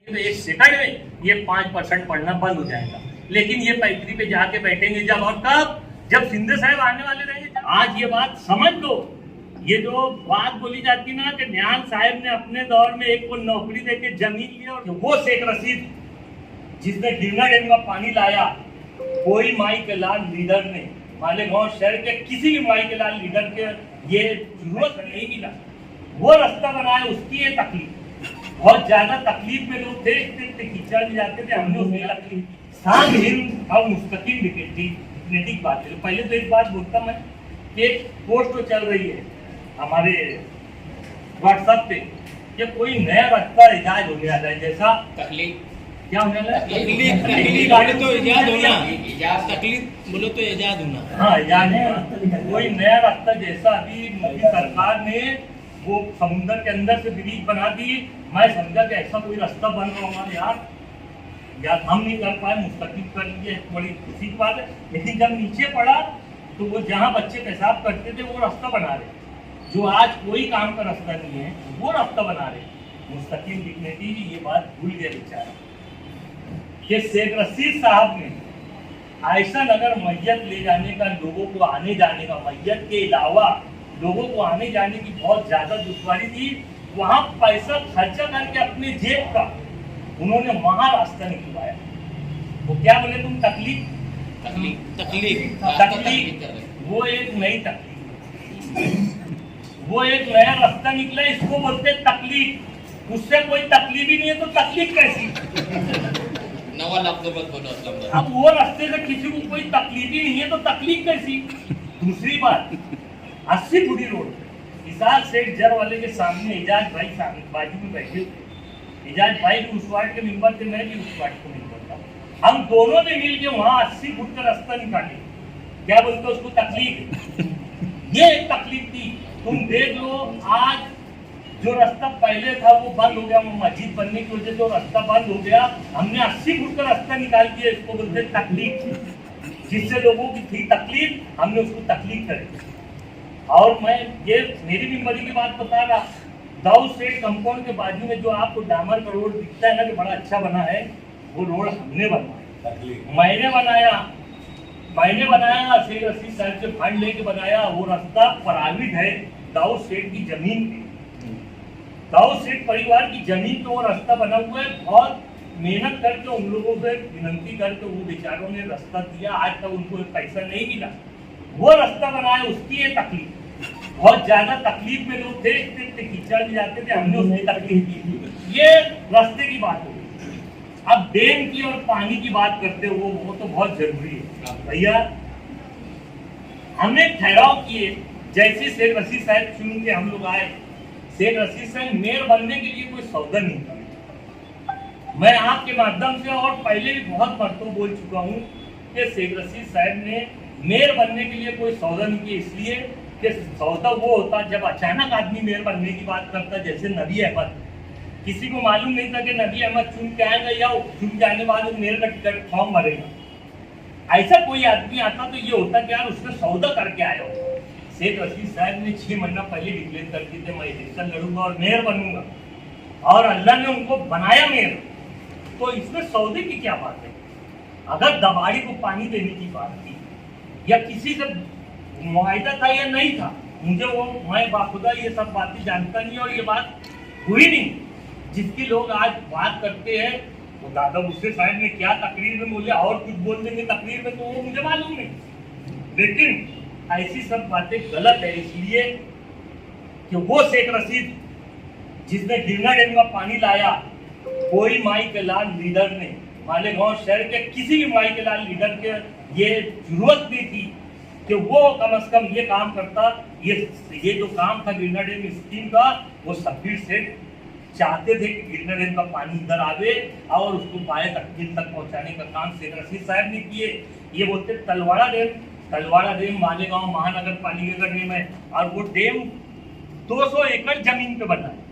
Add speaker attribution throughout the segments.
Speaker 1: तो एक सेकंड में ये 5% पढ़ना बंद हो जाएगा। लेकिन ये पैतरी पे जाके बैठेंगे जब, और कब? जब शिंदे साहब आने वाले रहेंगे। आज ये बात समझ लो, ये जो बात बोली जाती ना कि न्याल साहब ने अपने दौर में एक को नौकरी देके जमीन ली, और वो शेख रशीद जिसने गिरना डैम का पानी लाया, कोई माई के लाल लीडर ने मालेगांव शहर के किसी भी माई के लाल लीडर के ये जरूरत नहीं मिला। वो रास्ता बनाया, उसकी ये तकलीफ, बहुत ज्यादा तकलीफ में लोग थे, इतने कीचड़ में जाते थे, हमने उसकी तकलीफ शाम हिंद और मुस्तकिल डिक्टेटिव बात है। पहले तो एक बात बोलता मैं कि एक पोस्ट तो चल रही है हमारे व्हाट्सएप पे कि कोई नया रास्ता इजाद होने वाला है, जैसा तकलीफ क्या होने वाला है,
Speaker 2: तकलीफ बोले तो इजाद होना, तकलीफ बोले तो इजाद होना।
Speaker 1: हाँ, इजाद है कोई नया रास्ता, जैसा अभी मोदी सरकार ने वो समुद्र के अंदर से ब्रिज बना दी। मैं समझा कि ऐसा कोई रास्ता बन रहा होगा यार हम नहीं कर पाए, मुस्तकिल कर लिए, बड़ी खुशी की बात है। लेकिन जब नीचे पड़ा तो वो जहाँ बच्चे पेशाब करते थे वो रास्ता बना रहे, जो आज कोई काम का रास्ता नहीं है वो रास्ता बना रहे। मुस्तकिल डिग्निटी ये बात भूल गए बेचारा कि शेख रशीद साहब ने ऐसा अगर मैयत ले जाने का, लोगों को आने जाने का, मैयत के अलावा लोगों को आने जाने की बहुत ज्यादा दुश्वारी थी, वहां पैसा खर्चा करके अपने जेब का उन्होंने वहां रास्ता निकलवाया। वो क्या बोले तुम, तकलीफ वो एक नई तकलीफ, वो एक नया रास्ता निकला, इसको बोलते तकलीफ। उससे कोई तकलीफ ही नहीं है तो तकलीफ कैसी?
Speaker 2: नवा लफ्ज़ मत बोलो।
Speaker 1: अब वो रास्ते से किसी को कोई तकलीफ ही नहीं है तो तकलीफ कैसी? दूसरी बात, 80 फुटी रोड, इजाज सेठ जर वाले के सामने एजाज भाई सामने बाजू में बैठे थे। एजाज भाई भी उस वार्ड के मेंबर थे, मैं भी उस वार्ड का मेंबर था। हम दोनों ने मिल के वहाँ 80 फुट का रास्ता निकाले। क्या बोलते उसको, तकलीफ। ये एक तकलीफ थी। तुम देख लो आज जो रास्ता पहले था वो बंद हो गया, वो मस्जिद बनने की वजह से जो रास्ता बंद हो गया, हमने 80 फुट का रास्ता निकाल दिया। इसको बोलते तकलीफ, जिससे लोगों की थी तकलीफ, हमने उसको तकलीफ करी। और मैं ये मेरी भी मरी की बात बता रहा, दाऊद स्टेट कंपाउंड के बाजू में जो आपको डामर का रोड दिखता है ना कि बड़ा अच्छा बना है, वो रोड हमने बनाया, मैंने बनाया शेख रशीद साहब से फंड लेके बनाया। वो रास्ता प्राइवेट है, दाऊद स्टेट की जमीन पे, दाऊद स्टेट परिवार की जमीन पे वो रास्ता बना हुआ है। बहुत मेहनत करके उन लोगों से विनती करके वो बेचारों ने रास्ता दिया, आज तक उनको पैसा नहीं मिला। वो रास्ता बनाया, उसकी ये तकलीफ, बहुत ज्यादा तकलीफ में लोग थे, इतने कीचड़ में जाते थे, हमने उसकी तकलीफ की। ये रास्ते की बात होगी। अब डैम की और पानी की बात करते हो, वो तो बहुत जरूरी है भैया। हमने ठहराव किए, जैसे शेख रशीद साहब चुन के हम लोग आए, शेख रशीद साहब मेयर बनने के लिए कोई सौदा नहीं था। मैं आपके माध्यम से और पहले भी बहुत मरतबा बोल चुका हूँ कि शेख रशीद साहब ने मेयर बनने के लिए कोई सौदा नहीं किया, इसलिए कि सौदा वो होता जब अचानक आदमी मेयर बनने की बात करता, जैसे नबी अहमद। किसी को मालूम नहीं था कि नबी अहमद चुन के आएगा या चुन के आने बाद मेयर का टिकट फॉर्म भरेगा। ऐसा कोई आदमी आता तो ये होता कि यार उसने सौदा करके आया हो। शेख रशीद साहब ने 6 महीना पहले डिक्लेयर कर दिए थे मैं इलेक्शन लड़ूंगा और मेयर बनूंगा, और अल्लाह ने उनको बनाया मेयर। तो इसमें सौदे की क्या बात है? अगर दबाड़ी को पानी देने की बात थी या किसी से मुआहिदा था या नहीं था, मुझे वो, मैं बाखुदा ये सब बातें जानता नहीं, और ये बात हुई नहीं। जिसकी लोग आज बात करते हैं, वो दादा मुझसे साहब ने क्या तकरीर में बोले और कुछ बोल देंगे तकरीर में, तो वो मुझे मालूम नहीं। लेकिन ऐसी सब बातें गलत है, इसलिए कि वो शेख रशीद जिसने गिरना डैम का पानी लाया, कोई माई के लाल लीडर ने मालेगांव शहर के किसी भी माई के लाल लीडर के ये जरूरत नहीं थी कि वो कम से कम ये काम करता। ये जो काम था गिरना डैम स्कीम का, वो सब्बीर सेठ चाहते थे कि गिरना डैम का पानी इधर आवे और उसको पाए तक पहुंचाने का काम शेख रशीद साहब ने किए। ये बोलते तलवाड़ा डैम मालेगांव महानगर पालिका का डैम है, और वो डैम 200 एकड़ जमीन पे बना है,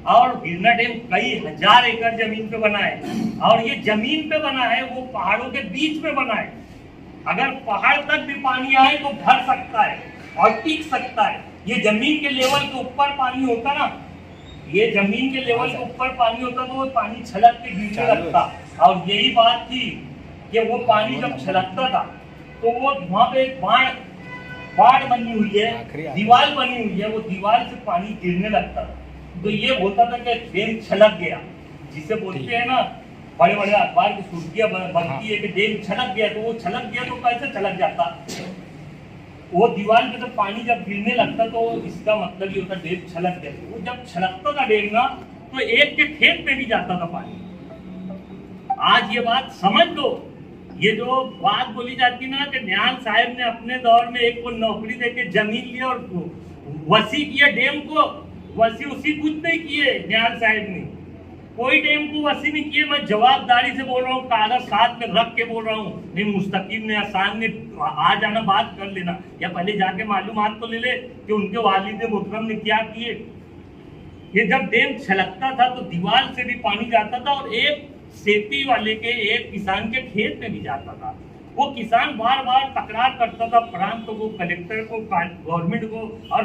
Speaker 1: और गिरना डैम कई हजार एकड़ जमीन पे बना है। और ये जमीन पे बना है, वो पहाड़ों के बीच में बना है। अगर पहाड़ तक भी पानी आए तो भर सकता है और टिक सकता है। ये जमीन के लेवल के ऊपर पानी होता ना, ये जमीन के लेवल के ऊपर पानी होता तो वो पानी छलक के गिरने लगता, और यही बात थी कि वो पानी जब छलकता था तो वो वहाँ पे एक बाढ़ बनी हुई है, दीवार बनी हुई है, वो दीवार से पानी गिरने लगता था। तो ये होता था कि डैम छलक गया, जिसे बोलते हैं ना बड़े बड़े अखबार की सुर्खियां बनती है कि डैम छलक गया, तो वो छलक गया तो कैसे छलक जाता, वो दीवार पे तो पानी जब गिरने लगता तो इसका मतलब ये होता डैम छलक गया। वो जब छलकता था डैम ना तो एक के खेत पे भी जाता था पानी। आज ये बात समझ लो, ये जो बात बोली जाती ना कि निहाल साहब ने अपने दौर में एक को नौकरी देके जमीन ली और वसी किया डैम को, वसी उसी कुछ नहीं किए निहाल साहब ने, कोई डैम को वसी नहीं किए। मैं जवाबदारी से बोल रहा हूँ, कागज साथ में रख के बोल रहा हूँ। नहीं मुस्तकीम ने आसान ने आ जाना बात कर लेना, या पहले जाके मालूमात तो ले ले कि उनके वालिद मुहतरम ने क्या किए। ये जब डैम छलकता था तो दीवार से भी पानी जाता था और एक खेती वाले के, एक किसान के खेत में भी जाता था। वो किसान बार बार तकरार करता था प्रांत को, कलेक्टर को, गवर्नमेंट को और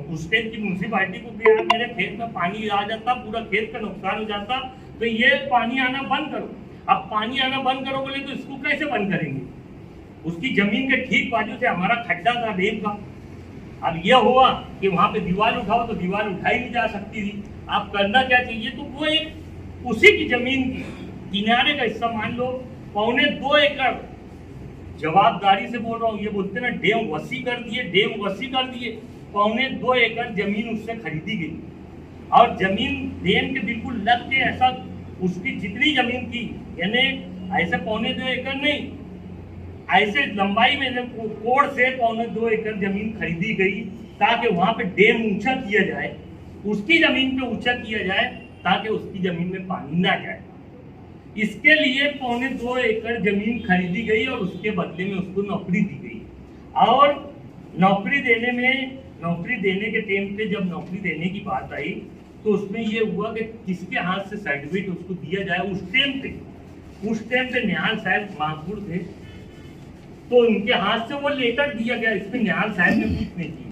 Speaker 1: उस टाइम की म्यूनसिपालिटी को भी, यार मेरे खेत में पानी आ जाता, पूरा खेत का नुकसान हो जाता, तो ये पानी आना बंद करो। अब पानी आना बंद करो बोले तो इसको कैसे बंद करेंगे? उसकी जमीन के ठीक बाजू से हमारा खड्डा था डैम का। अब यह हुआ कि वहां पे दीवार उठाओ तो दीवार उठाई नहीं जा सकती थी। आप करना क्या चाहिए, तो वो एक उसी की जमीन की किनारे का हिस्सा मान लो 2.25 एकड़, जवाबदारी से बोल रहा हूँ, ये बोलते ना डैम वसी कर दिए, डैम वसी कर दिए, 2.25 एकड़ जमीन उससे खरीदी गई। और जमीन डैम के बिल्कुल लग के, ऐसा उसकी जितनी जमीन थी, यानी ऐसे 2.25 एकड़ नहीं, ऐसे लंबाई में कोड़ से 2.25 एकड़ जमीन खरीदी गई ताकि वहां पे डैम ऊंचा किया जाए, उसकी जमीन पे ऊंचा किया जाए ताकि उसकी जमीन में पानी ना जाए। इसके लिए 2.25 एकड़ जमीन खरीदी गई और उसके बदले में उसको नौकरी दी गई। और नौकरी देने के टाइम पे जब नौकरी देने की बात आई तो उसमें ये हुआ कि किसके हाथ से सर्टिफिकेट उसको दिया जाए। उस टाइम पे निहाल साहब महापुर थे, तो उनके हाथ से वो लेटर दिया गया। इसमें निहाल साहब ने कुछ नहीं किया।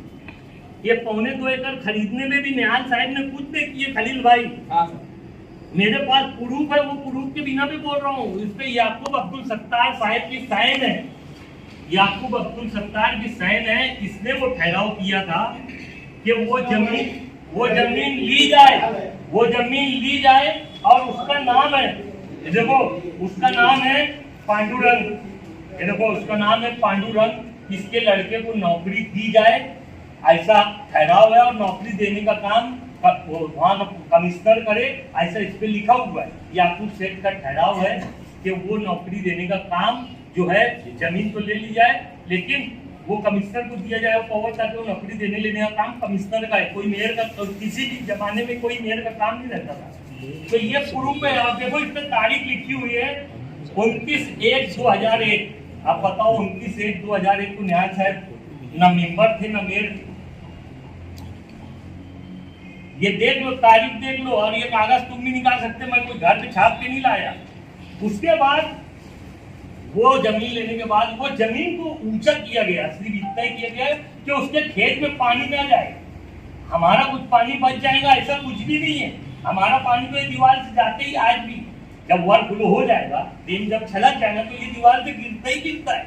Speaker 1: ये 2.25 एकड़ खरीदने में भी निहाल साहब ने कुछ नहीं किए। खलील भाई, मेरे पास प्रूफ है, वो प्रूफ के बिना भी बोल रहा हूँ। इस पे याकूब अब्दुल सत्तार साहब की साइन है, याकूब अब्दुल सत्तार की साइन है। इसने वो ठहराव किया था कि वो जमीन ली जाए, वो जमीन ली जाए और उसका नाम है, देखो उसका नाम है पांडुरंग, देखो उसका नाम है पांडुरंग, इसके लड़के को नौकरी दी जाए, ऐसा ठहराव है। और नौकरी देने का काम वहाँ का कमिश्नर करे, ऐसा इस पे लिखा हुआ है। याकूब सेठ का ठहराव है कि वो नौकरी देने का काम जो है, जमीन तो ले ली जाए लेकिन वो कमिश्नर को दिया जाए पावर, ताकि वो नौकरी देने लेने का काम कमिश्नर का है। कोई मेयर का, तो किसी भी जमाने में कोई मेयर का काम नहीं रहता था। तो ये प्रूफ है। आप देखो इस पे तारीख लिखी हुई है 29/1/2001। आप बताओ 29/1/2001 को निहाल साहब न मेंबर थे न मेयर। ये देख लो, तारीख देख लो, और ये कागज तुम भी निकाल सकते, मैं कोई घर पे छाप के नहीं लाया। उसके बाद वो जमीन लेने के बाद वो जमीन को ऊंचा किया गया, सिर्फ इतना ही किया गया कि उसके खेत में पानी ना जाए। हमारा कुछ पानी बच जाएगा ऐसा कुछ भी नहीं है। हमारा पानी तो ये दीवार से जाते ही, आज भी जब वर्क फ्लो हो जाएगा, डैम जब छलक जाएगा तो ये दीवार से गिरता ही गिरता है।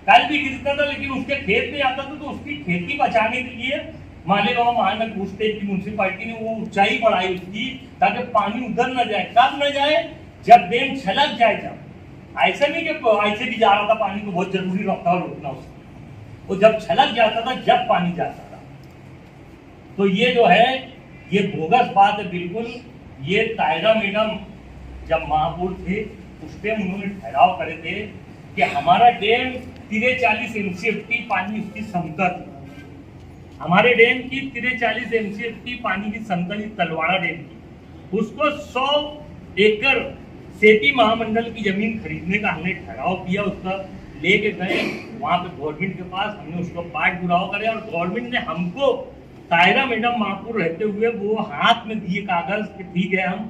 Speaker 1: कल भी गिरता था, लेकिन उसके खेत में आता था तो उसकी खेती बचाने के लिए मालेगांव महानगर स्टेट की म्यूनसिपालिटी ने वो ऊंचाई बढ़ाई उसकी, ताकि पानी उधर न जाए। कब न जाए? जब डैम छलक जाए। जब ऐसा नहीं कि ऐसे भी जा रहा था पानी को, बहुत जरूरी रखता है रोकना उसको, वो जब छलक जाता था जब पानी जाता था। तो ये जो है ये बोगस बात है बिल्कुल। ये तायरा मैडम जब महापौर थे उस टाइम उन्होंने ठहराव करे थे कि हमारा डैम 43 MCFT पानी उसकी क्षमता थी। हमारे डैम की 43 MCFT पानी की क्षमता थी, तलवाड़ा डैम की। उसको 100 एकड़ सेती महामंडल की जमीन खरीदने का हमने ठहराव किया। उसका लेके गए वहां पे गवर्नमेंट के पास, हमने उसको पाठ पुरावा करे और गवर्नमेंट ने हमको, तायरा मैडम महापुर रहते हुए, वो हाथ में दिए कागज कि ठीक है हम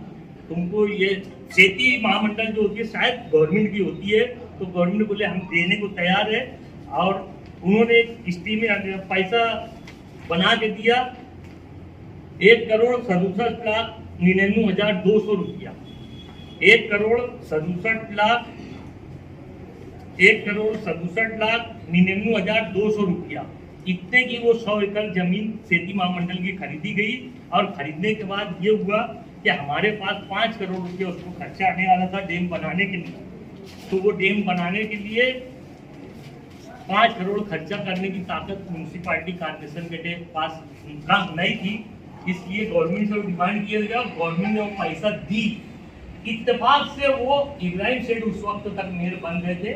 Speaker 1: तुमको ये सेती महामंडल जो होती है शायद गवर्नमेंट की होती है, तो गवर्नमेंट बोले हम देने को तैयार है। और उन्होंने किस्ती में पैसा बना के दिया 1,67,99,200 रुपया, 1,67,99,200 रुपया, इतने की वो 100 एकड़ जमीन सेती महामंडल की खरीदी गई। और खरीदने के बाद ये हुआ कि हमारे पास 5 करोड़ रुपया उसको खर्चा आने वाला था डैम बनाने के लिए। तो वो डैम बनाने के लिए 5 करोड़ खर्चा करने की ताकत म्यूनसिपालिटी कॉर्पोरेशन के पास नहीं थी, इसलिए गवर्नमेंट से डिमांड किया गया। गवर्नमेंट ने वो पैसा दी। इत्तेफाक से वो इब्राहिम सेठ उस वक्त तक मेयर बन गए थे,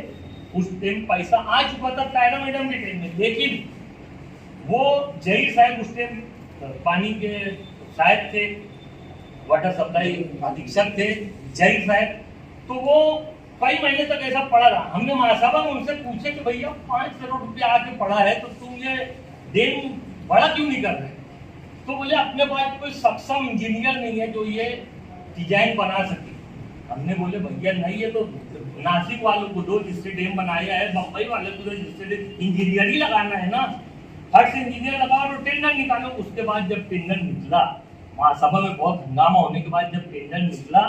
Speaker 1: उस टाइम पैसा आ चुका था तायरा मैडम के टाइम में, लेकिन वो जहीर साहब उस टाइम पानी के साहब थे, वाटर सप्लाई अधीक्षक थे जहीर साहब। तो वो कई महीने तक ऐसा पड़ा रहा। हमने महासभा में उनसे पूछे कि भैया 5 करोड़ रुपया आके पड़ा है तो तुम ये डैम बड़ा क्यों नहीं कर रहे? तो बोले अपने पास कोई सक्षम इंजीनियर नहीं है जो ये डिजाइन बना सके। हमने बोले भैया नहीं, ये तो नासिक वालों को दो जिससे डैम बनाया है, बम्बई वाले को दो जिससे इंजीनियर ही लगाना है ना, हर से इंजीनियर लगाओ और टेंडर निकालो। उसके बाद जब टेंडर निकला, महासभा में बहुत हंगामा होने के बाद जब टेंडर निकला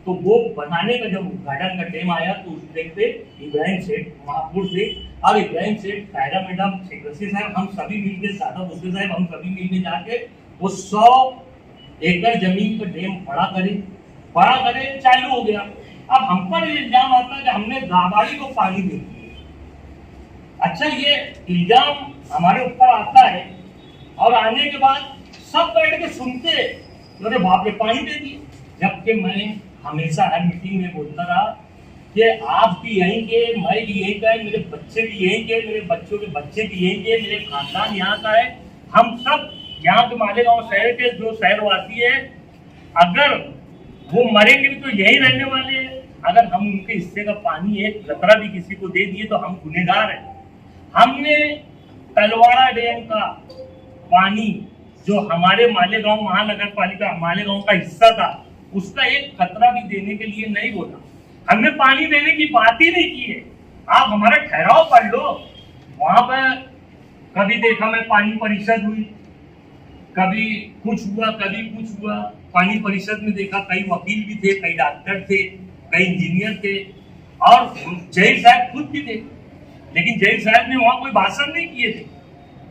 Speaker 1: तो वो बनाने का जब उद्घाटन का टाइम आया तो उस टाइम पे इब्राहिम सेठ महापुर से और इब्राहिम सेठ, तायरा मैडम, शेख रशीद साहब, हम सभी मिलकर, सादा भुस्से साहब, हम सभी मिलकर जाके वो 100 एकड़ जमीन पर डैम बड़ा करे चालू हो गया। अब हम पर इल्जाम आता है कि हमने दाबाड़ी को पानी दे दिया। अच्छा, ये इल्जाम हमारे ऊपर आता है और आने के बाद सब बैठ के सुनते, अरे बाप रे पानी दे दिए। जबकि मैं हमेशा हर मीटिंग में बोलता रहा कि आप भी यहीं के, मैं भी यहीं का है, मेरे बच्चे भी यहीं के, मेरे बच्चों के बच्चे भी यहीं के, मेरे खानदान यहाँ का है, हम सब यहाँ के मालेगांव शहर के जो शहरवासी है, अगर वो मरेंगे भी तो यही रहने वाले हैं। अगर हम उनके हिस्से का पानी एक लतरा भी किसी को दे दिए तो हम गुनहगार हैं। हमने तलवाड़ा डैम का पानी जो हमारे मालेगांव महानगर पालिका मालेगांव का हिस्सा था, उसका एक खतरा भी देने के लिए नहीं बोला। हमने पानी देने की बात ही नहीं की है। आप हमारा ठहराव पढ़ लो, वहां पर कभी देखा मैं पानी परिषद हुई, कभी कुछ हुआ, कभी कुछ हुआ। पानी परिषद में देखा कई वकील भी थे, कई डॉक्टर थे, कई इंजीनियर थे और जहीर साहब खुद भी थे, लेकिन जहीर साहब ने वहां कोई भाषण नहीं किए थे।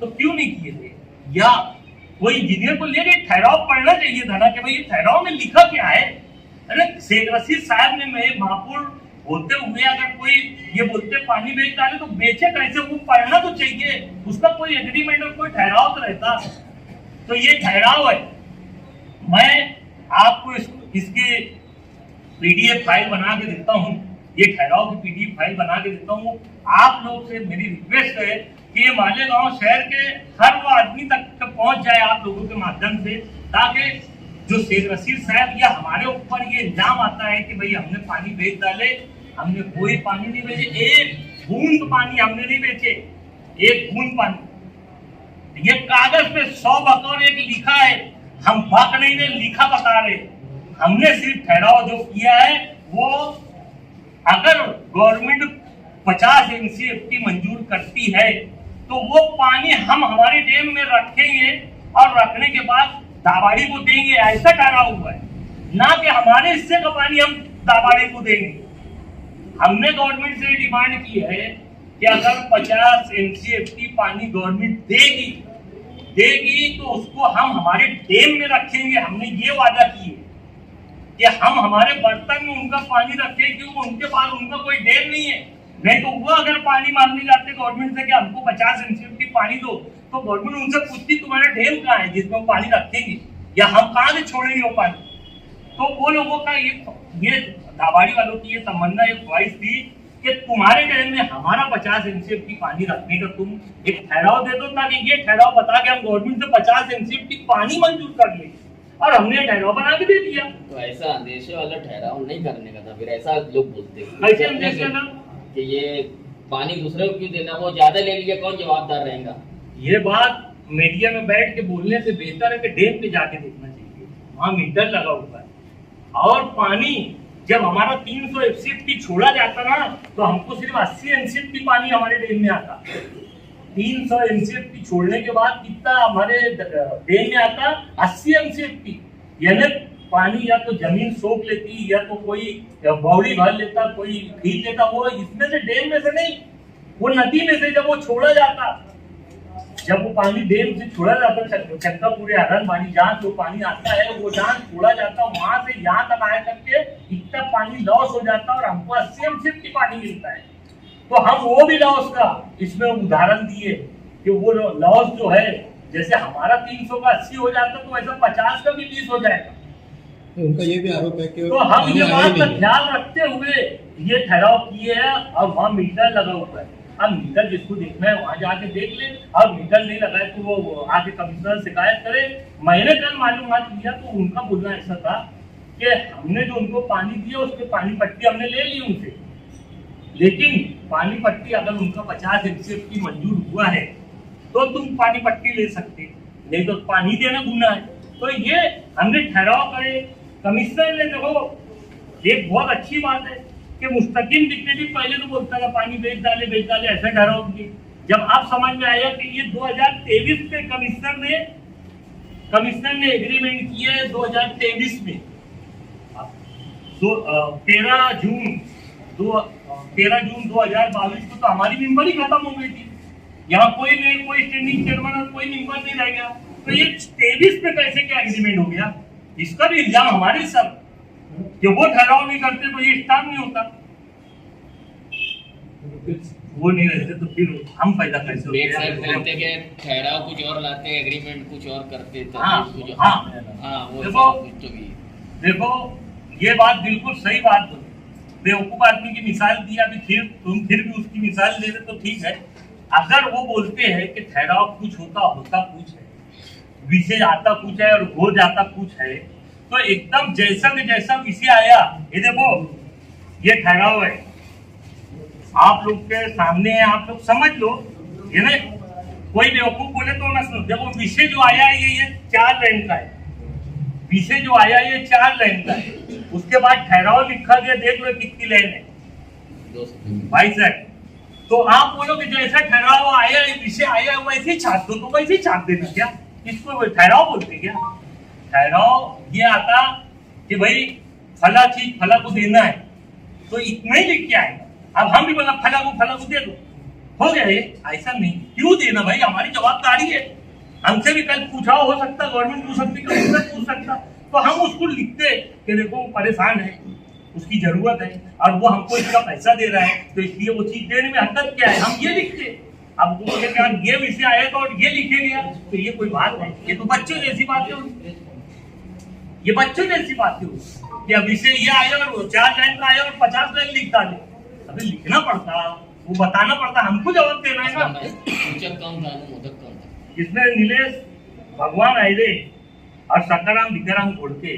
Speaker 1: तो क्यों नहीं किए थे? या कोई इंजीनियर को लेके ठहराव पढ़ना चाहिए था ना कि भाई ये ठहराव में लिखा क्या है। अरे शेख रशीद साहब ने मैं महापुर होते हुए अगर कोई ये बोलते पानी बेच डाले तो बेचे कैसे, वो पढ़ना तो चाहिए, उसका कोई एग्रीमेंट और कोई ठहराव तो रहता। तो ये ठहराव है। मैं आपको इसकी पीडीएफ फाइल बना के देता हूँ, ये ठहराव की पीडीएफ फाइल बना के देता हूँ। आप लोग से मेरी रिक्वेस्ट है कि ये मालेगांव शहर के हर वो आदमी तक पहुंच जाए आप लोगों के माध्यम से, ताकि जो शेख रशीद साहब या हमारे ऊपर ये इल्जाम आता है कि भाई हमने पानी बेच डाले, हमने कोई पानी नहीं बेचे, एक बूंद पानी हमने नहीं बेचे, एक बूंद पानी। ये कागज पे 100 बकौर एक लिखा है, हम बक नहीं ने लिखा बता रहे। हमने सिर्फ ठहराव जो किया है वो अगर गवर्नमेंट 50 MCFT मंजूर करती है तो वो पानी हम हमारे डैम में रखेंगे और रखने के बाद दाबाड़ी को देंगे, ऐसा ठहराव हुआ है, ना कि हमारे हिस्से का पानी हम दाबाड़ी को देंगे। हमने गवर्नमेंट से डिमांड की है कि अगर 50 MCFT पानी गवर्नमेंट देगी तो उसको हम हमारे डैम में रखेंगे। हमने ये वादा की है कि हम हमारे बर्तन में उनका पानी रखें, क्योंकि उनके पास उनका कोई डैम नहीं है। नहीं तो वो अगर पानी मांगने जाते गवर्नमेंट से कि हमको 50 MCFT पानी दो, तो गवर्नमेंट उनसे पूछती तुम्हारा डैम कहाँ है जिसमें वो पानी रखेंगे, या हम कहाँ से छोड़ेंगे वो पानी। तो वो लोगों का ये दाबाड़ी वालों की ये तमन्ना, एक ख्वाहिश थी कि तुम्हारे डैम में हमारा 50 MCFT पानी रखने का तुम एक ठहराव दे दो, ताकि ये ठहराव बता के हम गवर्नमेंट से 50 MCFT पानी मंजूर कर ले। और हमने ठहराव बना के दे दिया।
Speaker 3: तो ऐसा अंदेशे वाला ठहराव नहीं करने का था, फिर ऐसा लोग बोलते हैं
Speaker 1: कैसे अंदेशे ना
Speaker 3: कि ये पानी दूसरे को क्यों देना, वो ज्यादा ले लिया कौन जवाबदार रहेगा।
Speaker 1: ये बात मीडिया में बैठ के बोलने से बेहतर है कि डैम पे जाके देखना चाहिए, वहाँ मीटर लगा हुआ है। और पानी जब हमारा 300 MCFT छोड़ा जाता ना तो हमको सिर्फ 80 MCFT पानी हमारे डैम में आता। 300 MCFT छोड़ने के बाद कितना हमारे डैम में आता, 80 MCFT। यानी पानी या तो जमीन सोख लेती, या तो कोई बावड़ी भर लेता, कोई खींच लेता, वो इसमें से डैम में से नहीं, वो नदी में से जब वो छोड़ा जाता, जब वो पानी डैम से छोड़ा जाता, चक्का पूरे आंगनबाड़ी जहाँ जो पानी आता है वो जहाँ छोड़ा जाता, वहां से यहाँ तक आया करके इतना पानी लॉस हो जाता और हमको 80 MCFT पानी मिलता है। तो हम वो भी लॉस का इसमें उदाहरण दिए कि वो लॉस जो है, जैसे हमारा 300 का 80 हो जाता तो वैसा 50 का भी 20 हो जाएगा।
Speaker 2: उनका ये भी आरोप है कि
Speaker 1: तो हम ये बात का ख्याल रखते हुए ये ठहराव किए हैं और वहाँ मीटर लगा हुआ है। अब मीटर जिसको देखना है वहां जाके देख ले, और मीटर नहीं लगाए तो वो आके कमिश्नर शिकायत करे। मैंने कल मालूमात लिया तो उनका बोलना ऐसा था कि हमने जो उनको पानी दिया उसके पानी पट्टी हमने ले ली उनसे, लेकिन पानी पट्टी अगर उनका 50 MCFT मंजूर हुआ है तो तुम पानी पट्टी ले सकते, नहीं तो पानी देना गुना है। तो ये हमने ठहराव करे। कमिश्नर ने देखो एक बहुत अच्छी बात है कि मुस्तकिम डिक्टेटिव पहले तो बोलता था पानी बेच डाले ऐसा ठहराव किए। जब आप समझ में आया कि ये 2023 में कमिश्नर ने एग्रीमेंट किया है 2023 में, 13 जून 2022 को तो हमारी मेंबर ही खत्म हो गई थी। यहाँ कोई स्टैंडिंग चेयरमैन और कोई मेंबर नहीं रह गया। तो ये 23 में कैसे क्या एग्रीमेंट हो गया? इसका भी इल्जाम हमारे सर कि वो ठहराव नहीं करते तो ये स्टाफ नहीं होता, वो नहीं रहते तो फिर हम पैदा कैसे
Speaker 3: बोलते कि ठहराव कुछ और लाते, एग्रीमेंट कुछ और करते।
Speaker 1: देखो ये बात बिल्कुल सही बात है। बेवकूफ आदमी की मिसाल दी, अभी तुम फिर भी उसकी मिसाल दे रहे तो ठीक है। अगर वो बोलते हैं कि ठहराव कुछ होता कुछ है, विषय आता कुछ है और हो जाता कुछ है, तो एकदम जैसा के जैसा विषय आया, ये देखो ये ठहराव है आप लोग के सामने है, आप लोग समझ लो, ये ना कोई बेवकूफ बोले तो ना सुनो। देखो विषय जो आया है ये 4 लाइन का है, विषय जो आया ये 4 लाइन का है। उसके बाद ठहराव लिखा गया, देख लो कितनी लाइन है, 22 लाइन। तो आप बोलो कि जैसा ठहराव आया है, विषय आया वैसे ही छाप दो, तो वैसे ही छाप देना क्या? इसको ठहराव बोलते क्या? ठहराव ये आता कि भाई फला चीज फला को देना है तो इतना ही लिख के आएगा। अब हम भी बोला फला को दे दो, हो गया ये? ऐसा नहीं, क्यों देना भाई? हमारी जवाबदारी है। हमसे भी कल पूछा हो सकता, गवर्नमेंट पूछ सकती, कमिश्नर पूछ सकता, तो हम उसको लिखते कि देखो परेशान है, उसकी जरूरत है और वो हमको इसका पैसा दे रहा है तो इसलिए वो चीज देने में हरकत क्या है, हम ये लिखते। अब वो बोले क्या ये विषय आएगा और ये लिखे गया, तो ये कोई बात है? ये तो बच्चों जैसी बात है, ये बच्चों जैसी बात है कि अब विषय ये आया और 4 लाइन का आया और 50 लाइन लिखता है। अभी लिखना पड़ता, वो बताना पड़ता, हमको जवाब देना है ना। इसमें नीलेश भगवान आयरे और सकाराम विकाराम घोड़के,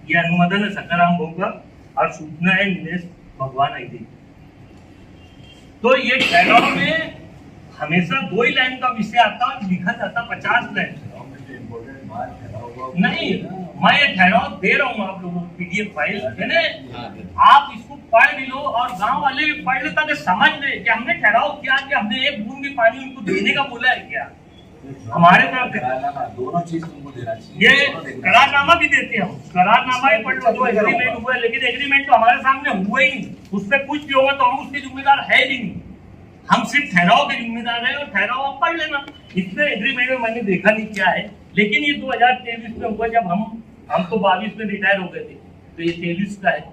Speaker 1: ये अनुमोदन है सकाराम होगा और सूचना है नीलेश भगवान आयरे। तो ये ठहराव में हमेशा 2 ही लाइन का विषय आता और लिखा जाता 50 लाइन। नहीं, मैं ये ठहराव दे रहा हूँ आप लोगों को PDF फाइल है ना, आप इसको पढ़ भी लो और गांव वाले भी पढ़ ले ताकि समझ ले कि हमने ठहराव किया कि हमने एक बूंद भी पानी उनको देने का बोला है क्या। हमारे तरफ
Speaker 4: दोनों चीज तुमको देना चाहिए।
Speaker 1: ये करारनामा भी देते हैं, करारनामा ही पढ़ लो, जो एग्रीमेंट हुआ है, लेकिन एग्रीमेंट तो हमारे सामने हुआ ही नहीं, उसमें कुछ भी होगा तो हम उसके जिम्मेदार है भी नहीं, हम सिर्फ ठहराव के जिम्मेदार है और ठहराव आप पढ़ लेना। इसमें एग्रीमेंट में मैंने देखा नहीं क्या है, लेकिन ये 2023 में हुआ जब हम तो 22 में रिटायर हो गए थे, तो ये 23 का है।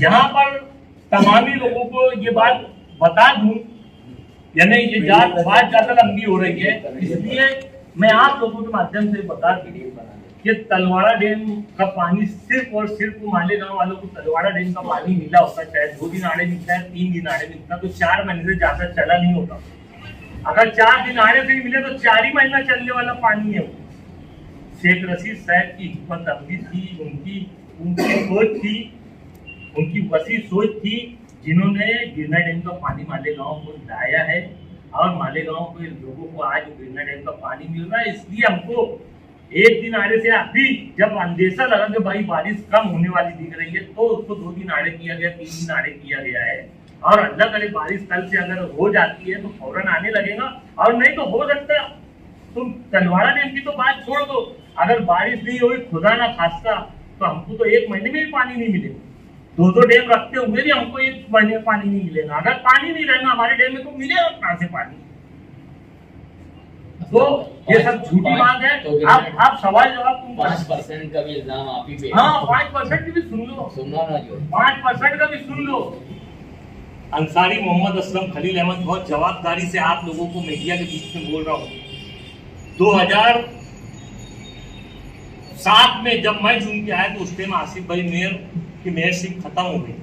Speaker 1: यहाँ पर तमामी लोगों को ये बात बता दूं, यानी ये बात ज्यादा लंबी हो रही है, इसलिए मैं आप लोगों के माध्यम से बता दूं कि तलवाड़ा डैम का पानी सिर्फ और सिर्फ मालेगांव वालों को तलवाड़ा डैम का पानी मिला होता, चाहे 2 दिन आड़े मिलता है, 3 दिन आड़े मिलता, तो 4 महीने से ज्यादा चला नहीं होता। अगर 4 दिन आड़े से मिले तो 4 ही महीना चलने वाला पानी है। शेख रशीद साहब की हिम्मत अफजी थी, उनकी सोच थी, उनकी वसी सोच थी, जिन्होंने गिरना डैम का पानी मालेगांव को लाया है और मालेगांव के लोगों को आज गिरना डैम का पानी मिल रहा है। इसलिए हमको 1 दिन आड़े से अभी जब अंदेशा लगा कि भाई बारिश कम होने वाली दिख रही है तो उसको 2 दिन आड़े किया गया, 3 दिन आड़े किया गया है। और अल्लाह करे बारिश कल से अगर हो जाती है तो फौरन आने लगेगा, और नहीं तो हो सकता तुम तलवाड़ा डैम की तो बात छोड़ दो, अगर बारिश नहीं हुई खुदा ना खास्ता तो हमको तो 1 महीने में भी पानी नहीं मिलेगा। 2 डैम रखते हुए भी हमको 1 महीने में पानी नहीं मिलेगा। अगर पानी नहीं रहेगा हमारे डैम में तो मिलेगा कहाँ से पानी? तो ये सब झूठी बात है।
Speaker 3: तो
Speaker 1: आप सवाल जवाब तुम
Speaker 3: 5% का भी इल्जाम आप ही पे है।
Speaker 1: हाँ 5% की भी सुन लो,
Speaker 3: सुनना ना जो
Speaker 1: 5% का भी सुन लो। अंसारी मोहम्मद असलम खलील अहमद, बहुत जवाबदारी से आप लोगों को मीडिया के बीच में बोल रहा हूँ। 2007 में जब मैं चुन के आया तो उस टाइम आसिफ भाई मेयर की मेयरशिप खत्म हो गई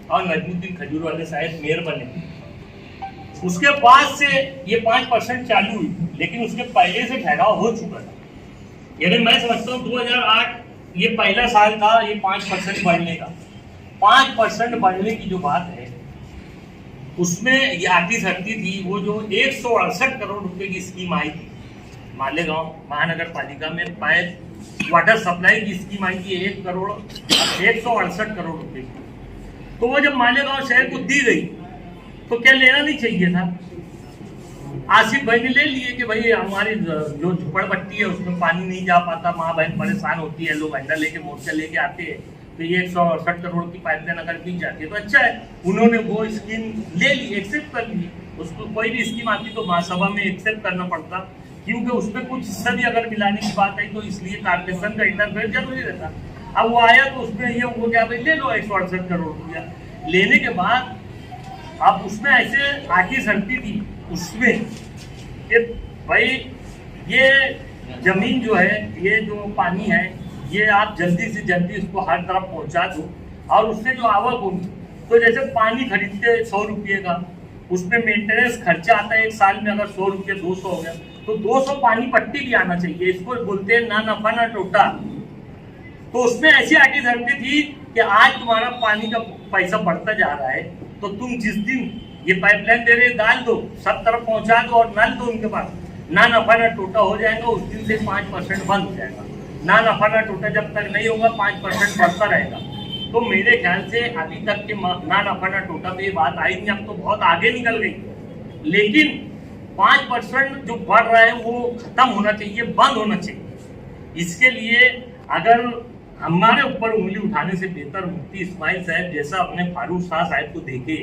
Speaker 1: और नजमुद्दीन खजूरवाले साहब मेयर बने। उसके बाद से ये 5% चालू हुई, लेकिन उसके पहले से ठहराव हो चुका था। यानी मैं समझता हूँ 2008 ये पहला साल था ये 5% बढ़ने का। 5% बढ़ने की जो बात है उसमें ये आती सकती थी, वो जो 168 करोड़ रुपए की स्कीम आई थी मालेगांव महानगर पालिका में, पाइप वाटर सप्लाई की स्कीम आई थी 168 करोड़ रुपए की। तो वो जब मालेगांव शहर को दी गई तो क्या लेना नहीं चाहिए था? आसिफ भाई ने ले लिए कि भाई हमारी जो झुपड़पट्टी है उसमें पानी नहीं जा पाता, माँ बहन परेशान होती है, लोग अंडा लेके मोर्चा लेके आते हैं, तो ये 168 करोड़ की पाइपलाइन अगर बिक जाती है तो अच्छा है। उन्होंने वो स्कीम ले ली, एक्सेप्ट कर ली। उसको कोई भी स्कीम आती तो महासभा में एक्सेप्ट करना पड़ता, क्योंकि उसमें कुछ हिस्सा भी अगर मिलाने की बात आई तो इसलिए कॉर्पोरेशन का इंटरफेयर जरूरी रहता। अब वो आया तो उसमें ये हो गया भाई ले लो 168 करोड़ रुपया। लेने के बाद अब उसमें ऐसे आगे सरती थी उसमें कि भाई ये जमीन जो है, ये जो पानी है, ये आप जल्दी से जल्दी उसको हर तरफ पहुंचा दो, और उससे जो आवक होगी, तो जैसे पानी खरीदते 100 रुपये का, उसमें मेंटेनेंस खर्चा आता है 1 साल में, अगर 100 रुपये 200 हो गया तो 200 पानी पट्टी भी आना चाहिए। इसको बोलते हैं ना नफा ना टोटा। तो उसमें ऐसी आगे धरती थी कि आज तुम्हारा पानी का पैसा बढ़ता जा रहा है, तो तुम जिस दिन ये पाइपलाइन दे रहे डाल दो, सब तरफ पहुंचा दो और नल दो उनके पास, ना नफा ना टोटा हो जाएगा। उस दिन से 5% बंद हो जाएगा। ना नफा ना टोटा जब तक नहीं होगा 5% बढ़ता रहेगा। तो मेरे ख्याल से अभी तक के ना नफा ना टोटा पे ये बात आई नहीं, अब तो बहुत आगे निकल गई। लेकिन 5% जो बढ़ रहा है वो खत्म होना चाहिए, बंद होना चाहिए। इसके लिए अगर हमारे ऊपर उंगली उठाने से बेहतर मुफ्ती इस्माइल साहब जैसा अपने फारूक शाह साहब को देखे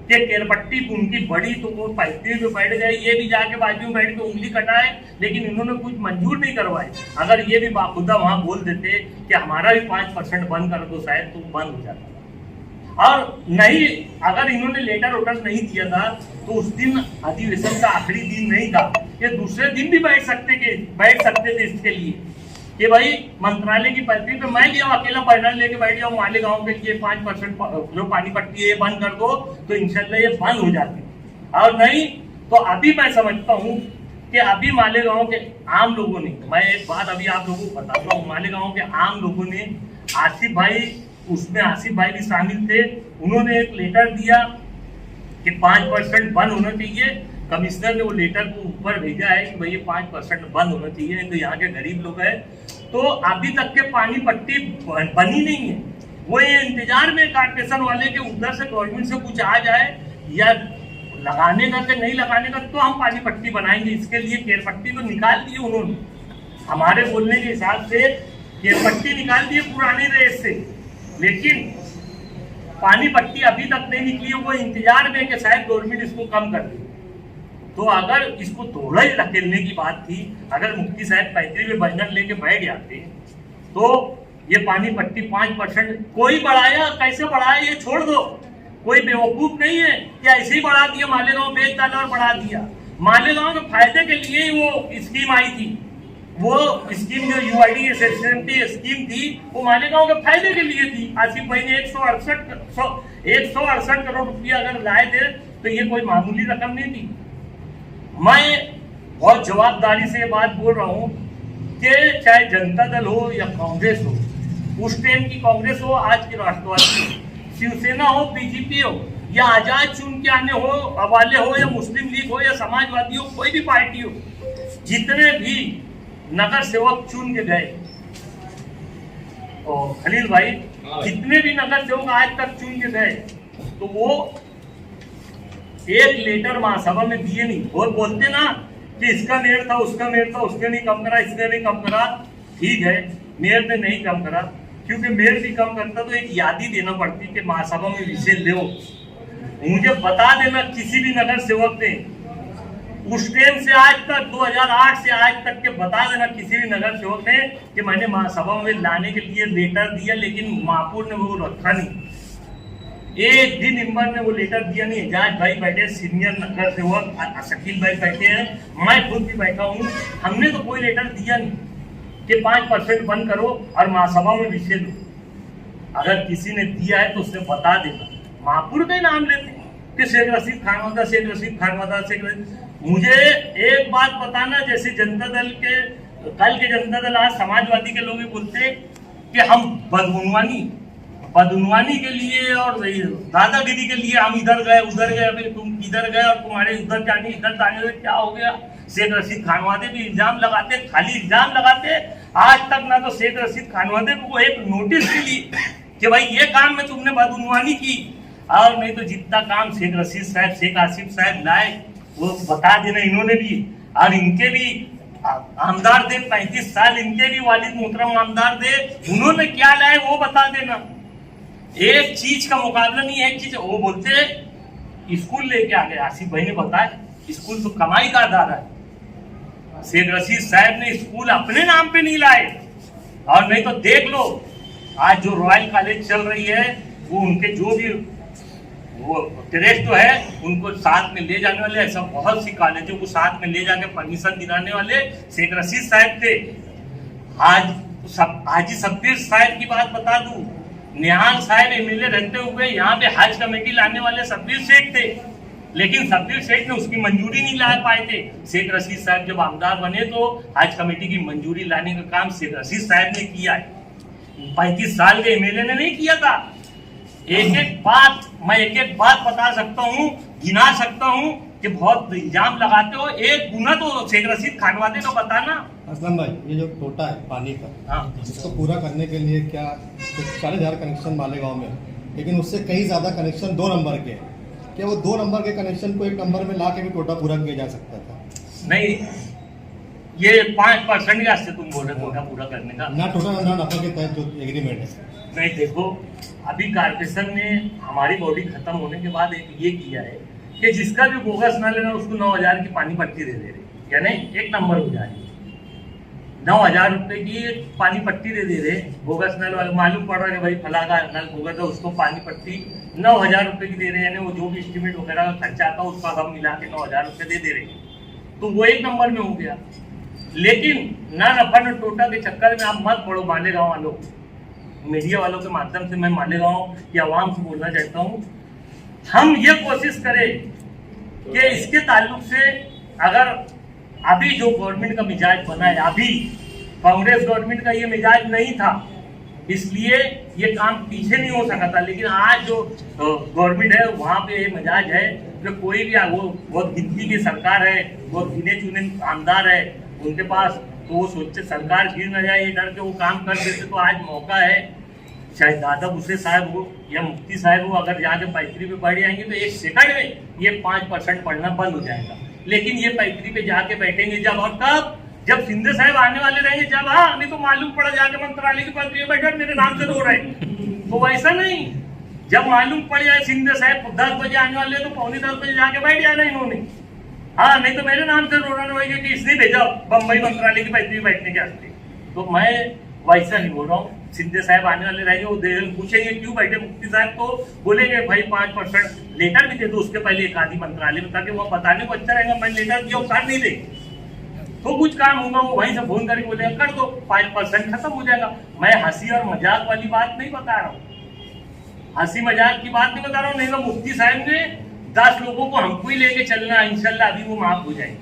Speaker 1: कि केरपट्टी उनकी बड़ी तो वो पैसे में बैठ गए, ये भी जाके बाजू में बैठ के उंगली कटाए, लेकिन इन्होंने कुछ मंजूर नहीं करवाए। अगर ये भी बाखुदा वहां बोल देते कि हमारा भी 5% बंद कर दो शायद तो बंद हो जाता। और नहीं, अगर इन्होंने लेटर वोटर नहीं दिया था तो उस दिन अधिवेशन का आखिरी दिन नहीं था, ये दूसरे दिन भी बैठ सकते थे इसके लिए कि भाई मंत्रालय की पटरी पे मैं भी अकेला पैनल लेके बैठ जाऊँ, मालेगांव के लिए 5% जो पानी पट्टी है ये बंद कर दो, तो इंशाल्लाह ये बंद हो जाती। और नहीं तो अभी मैं समझता हूँ कि अभी मालेगांव के आम लोगों ने, मैं एक बात अभी आप लोगों को बताता हूँ, मालेगांव के आम लोगों ने, आसिफ भाई उसमें आसिफ भाई भी शामिल थे, उन्होंने एक लेटर दिया कि 5% बंद होना चाहिए। कमिश्नर ने वो लेटर को ऊपर भेजा है कि भाई ये 5% बंद होना चाहिए, नहीं तो यहाँ के गरीब लोग हैं। तो अभी तक के पानी पट्टी बनी नहीं है, वो ये इंतजार में कॉर्पोरेशन वाले के उधर से गवर्नमेंट से कुछ आ जाए या लगाने का कि नहीं लगाने का तो हम पानी पट्टी बनाएंगे। इसके लिए केरपट्टी तो निकाल दिए उन्होंने, हमारे बोलने के हिसाब से केरपट्टी निकाल दिए पुराने रेट से, लेकिन पानी पट्टी अभी तक नहीं निकली है। वो इंतजार में कि शायद गवर्नमेंट इसको कम कर दे। तो अगर इसको थोड़ा ही धकेलने की बात थी, अगर मुफ्ती साहब 35 में बैनर लेके बैठ जाते तो ये पानी पट्टी 5% कोई बढ़ाया, कैसे बढ़ाया ये छोड़ दो, कोई बेवकूफ नहीं है कि ऐसे ही बढ़ा दिया, मालेगांव बेच डाला और बढ़ा दिया। मालेगांव के फायदे के लिए ही वो स्कीम आई थी, वो स्कीम जो यूआईडी स्कीम थी वो मालेगांव के फायदे के लिए थी। आसिफ भाई ने 168 करोड़ रुपया अगर लाए थे तो ये कोई मामूली रकम नहीं थी। मैं बहुत जवाबदारी से बात बोल रहा हूँ कि चाहे जनता दल हो या कांग्रेस हो, उस टाइम की कांग्रेस हो, आज की राष्ट्रवादी हो, शिवसेना हो, बीजेपी हो, या आजाद चुन के आने हो वाले हो, या मुस्लिम लीग हो, या समाजवादी हो, कोई भी पार्टी हो, जितने भी नगर सेवक चुन के गए, और खलील भाई जितने भी नगर सेवक आज तक चुन के गए, तो वो एक लेटर महासभा में दिए नहीं। और बोलते ना कि इसका मेयर था, उसका मेयर था, उसने नहीं कम करा, इसने नहीं कम करा। ठीक है, मेयर ने नहीं कम करा, क्योंकि मेयर भी कम करता तो एक यादी देना पड़ती कि महासभा में विषय लो। मुझे बता देना किसी भी नगर सेवक ने उस टाइम से आज तक 2008 से आज तक के बता देना किसी भी नगर सेवक ने कि मैंने महासभा में लाने के लिए लेटर दिया, लेकिन महापौर ने वो रखा नहीं। एक भी मेंबर ने वो लेटर दिया नहीं। एजाज भाई बैठे, सीनियर नगर सेवक शकील भाई बैठे हैं, मैं खुद भी बैठा हूँ, हमने तो कोई लेटर दिया नहीं कि 5% बंद करो और महासभा में विषय लो। अगर किसी ने दिया है तो उससे बता देना। महापौर का नाम लेते कि शेख रशीद खानवादा, शेख रशीद खानवादा, शेख रशीद। मुझे एक बात बताना, जैसे जनता दल के कल के जनता दल आज समाजवादी के लोग भी बोलते कि हम बदउनवानी के लिए और दादागिरी के लिए हम इधर गए उधर गए, अभी तुम इधर गए और तुम्हारे उधर जाने इधर जाने क्या हो गया। शेख रशीद खानवादे भी इल्जाम लगाते, खाली इल्जाम लगाते। आज तक ना तो शेख रशीद खानवादे को एक नोटिस मिली कि भाई ये काम में तुमने बदउनवानी की, और नहीं तो जितना काम शेख रशीद साहब, शेख आसिफ साहब लाए वो बता देना इन्होंने भी। और इनके भी आमदार थे 35 साल, इनके भी वालिद मोहतरम आमदार थे, उन्होंने क्या लाए वो बता देना। एक चीज का मुकाबला नहीं, एक चीज वो बोलते स्कूल लेके आ गए। आसिफ भाई ने बताया स्कूल तो कमाई का आधार है। शेख रशीद साहब ने स्कूल अपने नाम पे नहीं लाए। और नहीं तो देख लो आज जो रॉयल कॉलेज चल रही है वो उनके जो भी वो टेरेस तो है उनको साथ में ले जाने वाले, ऐसा बहुत सी कॉलेजों को साथ में ले जाके परमिशन दिलाने वाले शेख रशीद साहब थे। हाजी शब्बीर साहब की बात बता दूं, निहाल साहब एमएलए रहते हुए यहाँ पे हज कमेटी लाने वाले शब्बीर शेख थे, लेकिन शब्बीर शेख ने उसकी मंजूरी नहीं ला पाए थे। शेख रशीद साहब जब आमदार बने तो हज कमेटी की मंजूरी लाने का काम शेख रशीद साहब ने किया है, 35 साल के एमएलए ने नहीं किया था। एक एक बात बता सकता हूँ, गिना सकता हूँ कि बहुत इल्जाम लगाते हो। एक गुना तो शेख रशीद खानवादे को बताना।
Speaker 5: असलम भाई, ये जो टोटा है पानी का,
Speaker 1: हाँ,
Speaker 5: इसको पूरा करने के लिए क्या 40,000 कनेक्शन मालेगांव में, लेकिन उससे कहीं ज़्यादा कनेक्शन 2 नंबर के हैं। क्या वो 2 नंबर के कनेक्शन को 1 नंबर में ला के भी टोटा पूरा किया जा सकता था?
Speaker 1: नहीं, ये 5% का से तुम बोल रहे टोटा पूरा करने का
Speaker 5: ना टोटा ना नफा के तहत जो एग्रीमेंट है।
Speaker 1: नहीं, देखो अभी कारपोरेशन ने हमारी बॉडी खत्म होने के बाद एक ये किया है कि जिसका भी बोगस ना लेना उसको 9,000 की पानी पट्टी दे दे रहे, यानी 1 नंबर हो जाए। 9,000 रुपए की पानी पट्टी दे दे रहे बोगस नल वाले। मालूम पड़ रहा है भाई फला का नल बोगस है, उसको पानी पट्टी 9,000 रुपए की दे रहे, यानी वो जो भी एस्टिमेट वगैरह का खर्चा आता है उसका हम मिला के 9,000 रुपए दे रहे, तो वो 1 नंबर में हो गया। लेकिन ना नफा न टोटा के चक्कर में आप मत पड़ो। मालेगांव वालों, मीडिया वालों के माध्यम से मैं मालेगांव की आवाम से बोलना चाहता हूँ, हम ये कोशिश करें कि इसके ताल्लुक से अगर अभी जो गवर्नमेंट का मिजाज बना है, अभी कांग्रेस गवर्नमेंट का ये मिजाज नहीं था, इसलिए ये काम पीछे नहीं हो सका था। लेकिन आज जो गवर्नमेंट है वहाँ पे ये मिजाज है कि कोई भी वो बहुत गिनती की सरकार है, बहुत गिने चुने आमदार है उनके पास, तो वो सोचते सरकार गिर न जाए, ये डर के वो काम कर देते। तो आज मौका है, चाहे दादा भूसे साहब हो या मुफ्ती साहब हो, अगर जाके पैतरी पे बढ़ जाएंगे तो 1 सेकंड में ये 5% पढ़ना बंद हो जाएगा। लेकिन ये पैतरी पे जाके बैठेंगे जब, और कब, जब सिंधे साहब आने वाले रहेंगे जब। हाँ, नहीं तो मालूम पड़ा जाके मंत्रालय की पैतरी पे बैठे मेरे नाम से रो रहे, तो वैसा नहीं। जब मालूम पड़ जाए सिंधे साहब 10 बजे आने वाले तो 9:45 बजे जाके बैठ जाना इन्होंने। हाँ, नहीं तो मेरे नाम से रोना रहेगा कि इसने भेजा बम्बई मंत्रालय की पैतरी बैठने के वास्ते। तो मैं वैसा नहीं बोल रहा हूँ। सिंधे साहब आने वाले रहेंगे, वो पूछेंगे क्यों बैठे मुफ्ती साहब, तो बोलेंगे भाई 5% लेटर भी दे दो उसके पहले एक आधी मंत्रालय में, ताकि वो बताने को अच्छा रहेगा मैं लेटर दिया वो कर नहीं दे, तो कुछ काम होगा वो वहीं से फोन करके बोलेगा कर दो, 5% खत्म हो जाएगा। मैं हंसी और मजाक वाली बात नहीं बता रहा हूँ, हंसी मजाक की बात नहीं बता रहा हूँ। नहीं तो मुफ्ती साहब ने 10 लोगों को हमको ही लेके चलना, इंशाल्लाह अभी वो माफ हो जाएंगे।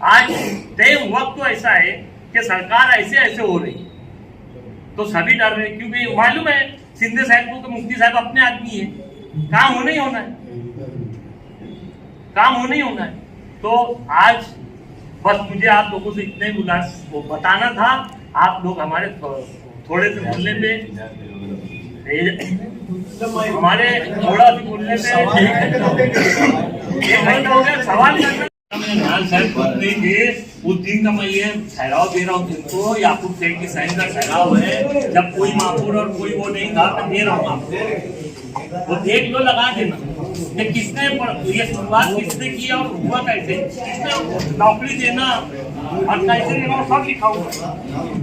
Speaker 1: आज तय वक्त तो ऐसा है कि सरकार ऐसे ऐसे हो रही, तो सभी डर रहे, क्योंकि मालूम है सिंधे साहब को कि मुफ्ती साहब अपने आदमी है, काम होना ही होना है, काम होना ही होना है। तो आज बस मुझे आप लोगों से इतने वो बताना था। आप लोग हमारे थोड़े से बोलने पे, हमारे थोड़ा से बोलने पे 1 घंटा हो गया सवाल करना। मैं ध्यान से कर देंगे उस दिन का मैं ये ठहराव दे रहा हूँ तुमको, याकूब शेख की साइन का ठहराव है, जब कोई माहौल और कोई वो नहीं था तब दे रहा हूँ आपको, वो देख लो, लगा देना कि किसने ये शुरुआत किसने की और हुआ कैसे, किसने नौकरी देना और कैसे देना सब लिखा हुआ है।